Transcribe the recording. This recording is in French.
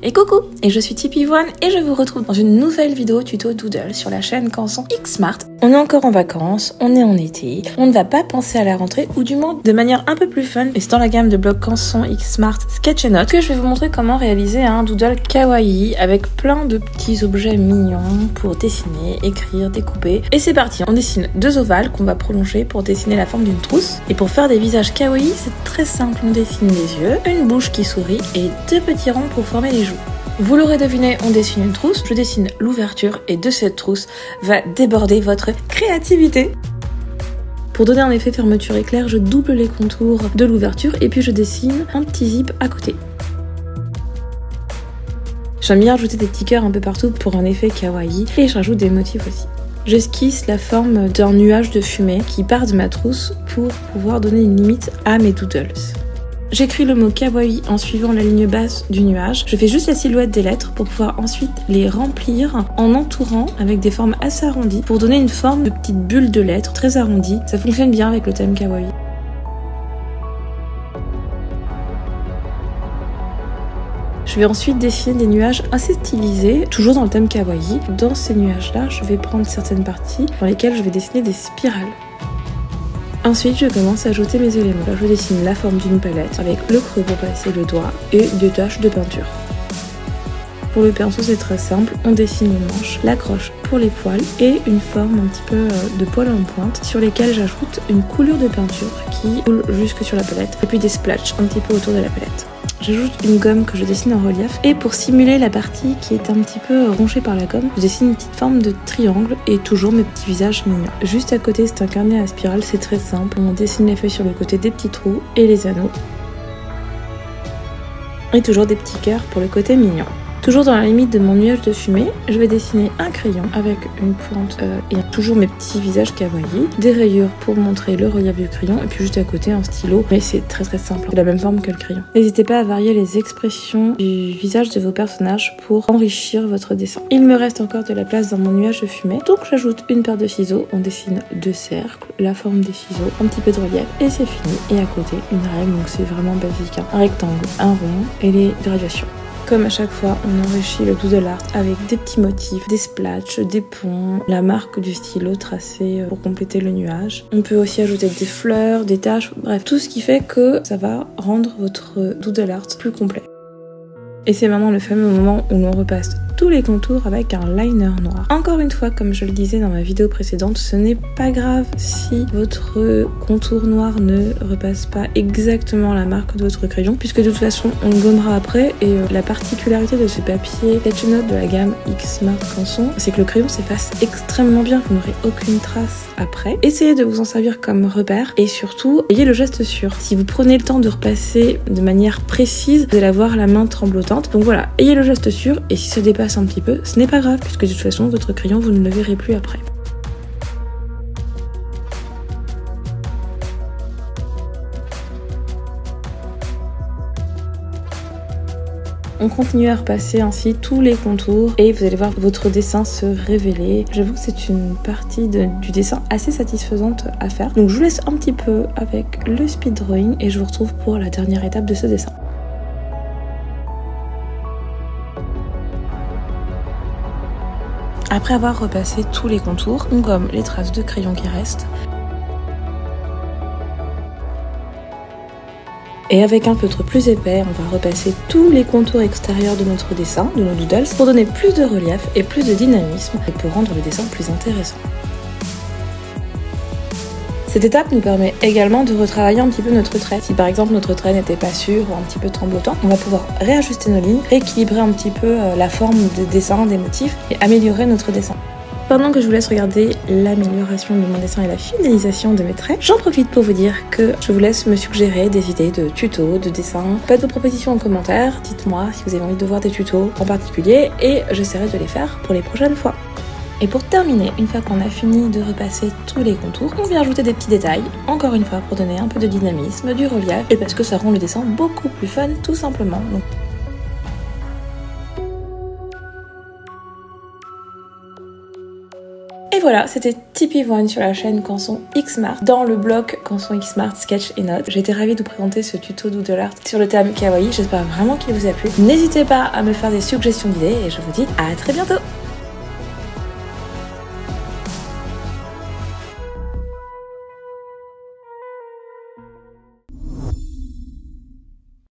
Et coucou, et je suis Tipeee1 et je vous retrouve dans une nouvelle vidéo tuto Doodle sur la chaîne Canson X Smart. On est encore en vacances, on est en été, on ne va pas penser à la rentrée ou du moins de manière un peu plus fun. Et c'est dans la gamme de blocs Canson X Smart Sketch & Note que je vais vous montrer comment réaliser un doodle kawaii avec plein de petits objets mignons pour dessiner, écrire, découper. Et c'est parti, on dessine deux ovales qu'on va prolonger pour dessiner la forme d'une trousse. Et pour faire des visages kawaii, c'est très simple, on dessine les yeux, une bouche qui sourit et deux petits ronds pour former les joues. Vous l'aurez deviné, on dessine une trousse, je dessine l'ouverture et de cette trousse va déborder votre créativité. Pour donner un effet fermeture éclair, je double les contours de l'ouverture et puis je dessine un petit zip à côté. J'aime bien rajouter des petits cœurs un peu partout pour un effet kawaii et je rajoute des motifs aussi. J'esquisse la forme d'un nuage de fumée qui part de ma trousse pour pouvoir donner une limite à mes doodles. J'écris le mot kawaii en suivant la ligne basse du nuage. Je fais juste la silhouette des lettres pour pouvoir ensuite les remplir en entourant avec des formes assez arrondies pour donner une forme de petite bulle de lettres très arrondie. Ça fonctionne bien avec le thème kawaii. Je vais ensuite dessiner des nuages assez stylisés, toujours dans le thème kawaii. Dans ces nuages-là, je vais prendre certaines parties dans lesquelles je vais dessiner des spirales. Ensuite, je commence à ajouter mes éléments. Là, je dessine la forme d'une palette avec le creux pour passer le doigt et des taches de peinture. Pour le pinceau, c'est très simple. On dessine une manche, l'accroche pour les poils et une forme un petit peu de poils en pointe sur lesquels j'ajoute une coulure de peinture qui coule jusque sur la palette et puis des splatchs un petit peu autour de la palette. J'ajoute une gomme que je dessine en relief et pour simuler la partie qui est un petit peu rongée par la gomme, je dessine une petite forme de triangle et toujours mes petits visages mignons. Juste à côté, c'est un carnet à spirale, c'est très simple. On dessine les feuilles sur le côté des petits trous et les anneaux. Et toujours des petits cœurs pour le côté mignon. Toujours dans la limite de mon nuage de fumée, je vais dessiner un crayon avec une pointe et toujours mes petits visages kawaii, des rayures pour montrer le relief du crayon et puis juste à côté un stylo, mais c'est très simple, de la même forme que le crayon. N'hésitez pas à varier les expressions du visage de vos personnages pour enrichir votre dessin. Il me reste encore de la place dans mon nuage de fumée, donc j'ajoute une paire de ciseaux, on dessine deux cercles, la forme des ciseaux, un petit peu de relief et c'est fini. Et à côté une règle, donc c'est vraiment basique, hein. Un rectangle, un rond et les graduations. Comme à chaque fois, on enrichit le doodle art avec des petits motifs, des splatchs, des ponts, la marque du stylo tracée pour compléter le nuage. On peut aussi ajouter des fleurs, des taches, bref, tout ce qui fait que ça va rendre votre doodle art plus complet. Et c'est maintenant le fameux moment où l'on repasse tous les contours avec un liner noir. Encore une fois, comme je le disais dans ma vidéo précédente, ce n'est pas grave si votre contour noir ne repasse pas exactement la marque de votre crayon, puisque de toute façon on le gommera après. Et la particularité de ce papier Sketch & Note de la gamme X Smart Canson, c'est que le crayon s'efface extrêmement bien, vous n'aurez aucune trace après. Essayez de vous en servir comme repère et surtout ayez le geste sûr. Si vous prenez le temps de repasser de manière précise, vous allez avoir la main tremblotante. Donc voilà, ayez le geste sûr et si ça dépasse un petit peu, ce n'est pas grave puisque de toute façon votre crayon vous ne le verrez plus après. On continue à repasser ainsi tous les contours et vous allez voir votre dessin se révéler. J'avoue que c'est une partie du dessin assez satisfaisante à faire. Donc je vous laisse un petit peu avec le speed drawing et je vous retrouve pour la dernière étape de ce dessin. Après avoir repassé tous les contours, on gomme les traces de crayon qui restent. Et avec un feutre plus épais, on va repasser tous les contours extérieurs de notre dessin, de nos doodles, pour donner plus de relief et plus de dynamisme et pour rendre le dessin plus intéressant. Cette étape nous permet également de retravailler un petit peu notre trait. Si par exemple notre trait n'était pas sûr ou un petit peu tremblotant, on va pouvoir réajuster nos lignes, rééquilibrer un petit peu la forme des dessins, des motifs et améliorer notre dessin. Pendant que je vous laisse regarder l'amélioration de mon dessin et la finalisation de mes traits, j'en profite pour vous dire que je vous laisse me suggérer des idées de tutos, de dessins. Faites vos propositions en commentaire, dites-moi si vous avez envie de voir des tutos en particulier et j'essaierai de les faire pour les prochaines fois. Et pour terminer, une fois qu'on a fini de repasser tous les contours, on vient ajouter des petits détails, encore une fois pour donner un peu de dynamisme, du relief, et parce que ça rend le dessin beaucoup plus fun tout simplement. Donc, voilà, c'était TP1 sur la chaîne Canson Xmart, dans le blog Canson Xmart Sketch et Notes. J'ai été ravie de vous présenter ce tuto doodle art sur le thème kawaii. J'espère vraiment qu'il vous a plu. N'hésitez pas à me faire des suggestions d'idées et je vous dis à très bientôt.